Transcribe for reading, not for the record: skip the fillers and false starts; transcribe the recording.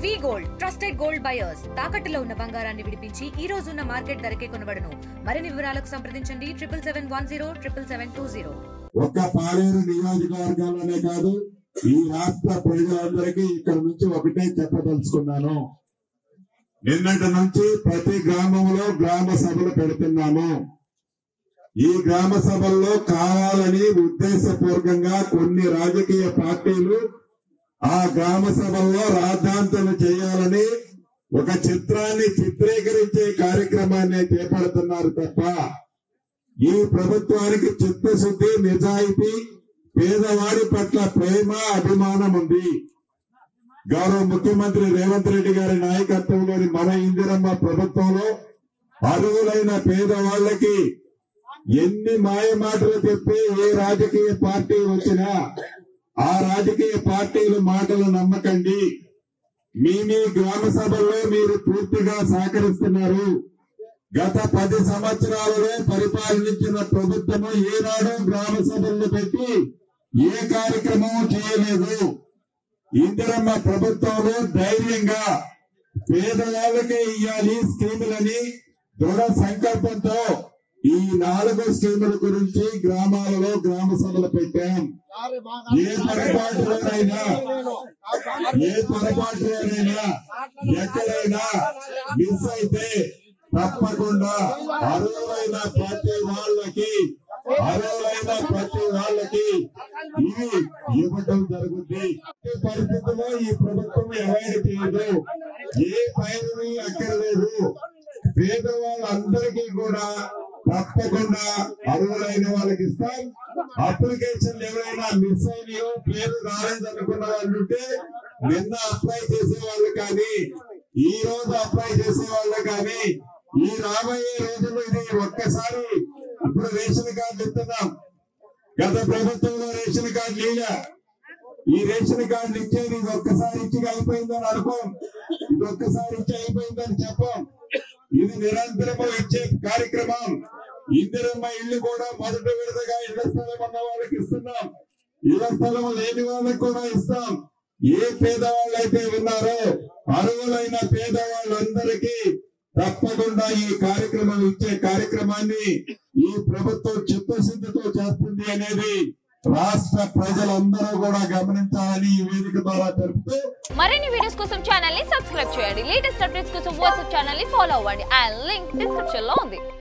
వి gold trusted gold buyers తాకట్టులో ఉన్న బంగారాన్ని విడిపించి ఈ రోజు ఉన్న మార్కెట్ ధరకే కొనబడును. మరిన్ని వివరాలకు సంప్రదించండి 77107720. ఒక్క పాలేరు నియోజకవర్గాల్లోనే కాదు, ఈ రాష్ట్ర ప్రజలందరికీ ఇక్కడ నుంచి ఒకటే చెప్పదలుచుకున్నాను. నిన్నటి నుంచి ప్రతి గ్రామంలో గ్రామ సభలు పెడుతున్నాము. ఈ గ్రామ సభల్లో కావాలని ఉద్దేశపూర్వకంగా కొన్ని రాజకీయ పార్టీలు ఆ గ్రామ సభల్లో రాద్ధాంతలు చేయాలని ఒక చిత్రాన్ని చిత్రీకరించే కార్యక్రమాన్ని చేపడుతున్నారు తప్ప ఈ ప్రభుత్వానికి చిత్తశుద్ధి, నిజాయితీ, పేదవాడి పట్ల ప్రేమ, అభిమానం ఉంది. గౌరవ ముఖ్యమంత్రి రేవంత్ రెడ్డి గారి నాయకత్వంలోని మన ఇందిరమ్మ ప్రభుత్వంలో అర్హులైన పేదవాళ్లకి ఎన్ని మాయ మాటలు చెప్పి ఏ రాజకీయ పార్టీ వచ్చినా ఆ రాజకీయ పార్టీల మాటలు నమ్మకండి. మీ గ్రామ సభల్లో మీరు పూర్తిగా సహకరిస్తున్నారు. గత 10 సంవత్సరాలలో పరిపాలించిన ప్రభుత్వము ఏనాడు గ్రామ సభలను పెట్టి ఏ కార్యక్రమం చేయలేదు. ఇందిరమ్మ ప్రభుత్వంలో ధైర్యంగా పేదవాళ్ళకే ఇయ్యాలి స్కీములని దృఢ సంకల్పంతో ఈ 4 స్కీముల గురించి గ్రామాలలో గ్రామ సభలు పెట్టాం. ఏ పొరపాటులోనైనా ఎక్కడైనా మిస్ అయితే తప్పకుండా అర్హులైన ప్రతి వాళ్ళకి ఇవి ఇవ్వటం జరుగుతుంది. పరిస్థితుల్లో ఈ ప్రభుత్వం అవాయిడ్ చేయదు. ఏ పైరుని అక్కర్లేదు. పేదవాళ్ళందరికీ కూడా తప్పకుండా అర్హులైన వాళ్ళకి ఇస్తాం. అప్లికేషన్లు ఎవరైనా మిస్ అయినాయో, పేరు రాలేదు అనుకున్న వాళ్ళు ఉంటే నిన్న అప్లై చేసే వాళ్ళు కానీ, ఈ రోజు అప్లై చేసే వాళ్ళు కానీ, ఈ రాబోయే రోజుల్లో ఇది ఒక్కసారి ఇప్పుడు రేషన్ కార్డు ఇస్తున్నాం. గత ప్రభుత్వంలో రేషన్ కార్డు లేదా. ఈ రేషన్ కార్డు ఇచ్చేది ఇది ఒక్కసారి ఇచ్చి అయిపోయిందని అనుకోం. ఇది ఒక్కసారి ఇచ్చి అయిపోయిందని చెప్పం. ఇది నిరంతరము ఇచ్చే కార్యక్రమం. ఇందిరమ్మ ఇల్లు కూడా మొదటి విడతగా ఇళ్ల స్థలం ఉన్న వాళ్ళకి ఇస్తున్నాం. ఇళ్ల స్థలం లేని వాళ్ళకి కూడా ఇస్తాం. ఏ పేదవాళ్ళు అయితే ఉన్నారో అర్హులైన పేదవాళ్ళందరికీ తప్పకుండా ఈ కార్యక్రమం ఇచ్చే కార్యక్రమాన్ని ఈ ప్రభుత్వం చిత్తశుద్ధితో చేస్తుంది అనేది రాష్ట్ర ప్రజలందరూ కూడా గమనించాలని ఈ వేదిక ద్వారా తెలుపుతూ మరిన్ని వీడియోస్ కోసం ఛానల్ ని సబ్స్క్రైబ్ చేయండి. లేటెస్ట్ అప్డేట్స్ కోసం వాట్సాప్ ఛానల్ ని ఫాలో అవ్వండి. ఆ లింక్ డిస్క్రిప్షన్ లో ఉంది.